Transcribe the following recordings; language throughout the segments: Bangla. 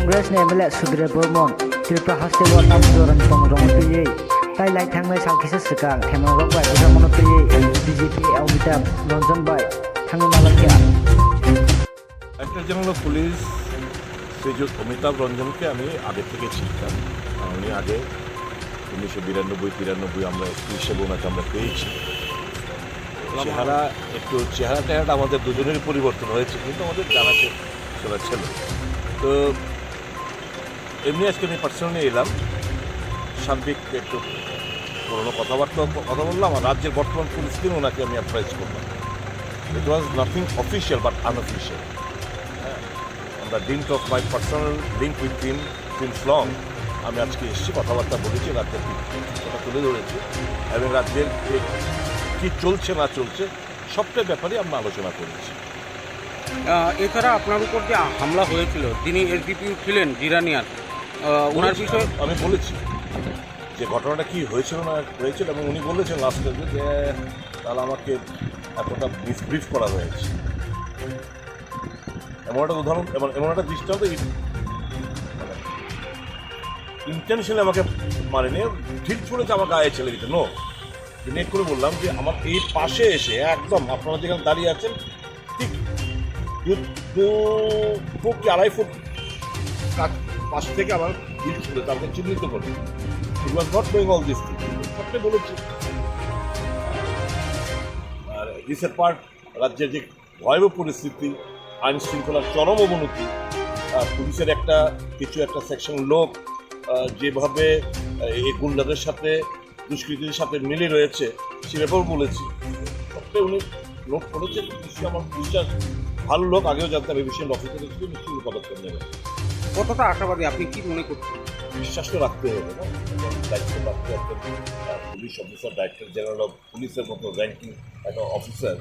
Congress ni MLA Sudip Barman Tripura haste wa tamjoran tongrong tuye tai lai thangnai salkisa sikang nai.Norok bai bujamono tuye BJP Amitabh Ranjan bai thangi Malaikha একটা জেনারেল পুলিশ শ্রীযুক্ত অমিতাভ রঞ্জনকে আমি আগে থেকে চিনতাম। উনি আগে 1992-93 আমরা এসপি হিসেবে ওনাকে আমরা পেয়েছি। চেহারাটা আমাদের দুজনেরই পরিবর্তন হয়েছে, কিন্তু আমাদের জানা শোনা ছিল। তো এমনি আজকে আমি পার্সোনালি এলাম, সার্বিক একটু পুরোনো কথা বললাম। আর রাজ্যের বর্তমান পরিস্থিতি ওনাকে আমি অ্যাডভাইস করলাম। It was nothing official but unofficial. On the dint of my personal link with him since long, আমি আজকে এসেছি, কথাবার্তা বলেছি, রাজ্যের কথা তুলে ধরেছি এবং রাজ্যের কী চলছে না চলছে সবটার ব্যাপারে আমরা আলোচনা করেছি। এছাড়া আপনার উপর যে হামলা হয়েছিল, যিনি এসডিপিও ছিলেন জিরানিয়ার, ওনার বিষয়ে আমি বলেছি যে ঘটনাটা কী হয়েছিল না হয়েছিল, এবং উনি বলেছেন লাস্টে যে তাহলে আমাকে এতটা মিসব্রিফ করা হয়েছে। এমন একটা উদাহরণ, এমন একটা দৃষ্টান্ত, ইন্টেনশনে আমাকে মারেনি, ঢিল ছুঁড়েছে আমার গায়ে ছেলে দিতে। নো, নেট করে বললাম যে আমার এই পাশে এসে একদম আপনারা যেখানে দাঁড়িয়ে আছেন ঠিক 2 কি 2.5 ফুট পাশ থেকে আমার ঢিল ছুঁড়ে তারপর চিহ্নিত করে। It was not doing all this thing, সবটাই বলেছি। আর দিসের পার্ট রাজ্যের যে ভয়াবহ পরিস্থিতি, আইন শৃঙ্খলার চরম অবনতি, পুলিশের কিছু একটা সেকশন লোক যেভাবে এই গুন্ডাদের সাথে দুষ্কৃতীদের সাথে মিলে রয়েছে সে ব্যাপারেও বলেছি। সবটাই উনি নোট করেছেন। নিশ্চয়ই আমার বিশ্বাস ভালো লোক, আগেও জানতাম এই বিষয়ে অফিসার ছিল, নিশ্চয়ই পদক্ষেপ নেবেন। কতটা আশাবাদী আপনি কি মনে করছেন? বিশ্বাস তো রাখতে হবে না, দায়িত্ব রাখতে হবে। Police officer, director general of পুলিশের মতো র্যাঙ্কিং একটা অফিসার,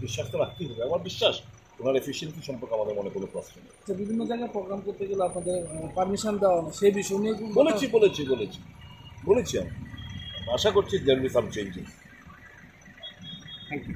বিশ্বাস তো রাখতেই হবে। আমার বিশ্বাস ওনার এফিসিয়েন্সি সম্পর্কে আমাদের মনে কোনো প্রশ্ন নেই। বিভিন্ন জায়গায় প্রোগ্রাম করতে গেলে আপনাদের পারমিশন দেওয়া না, সেই বিষয় নিয়ে বলেছি আমি আশা করছি there will be some changes. Thank you.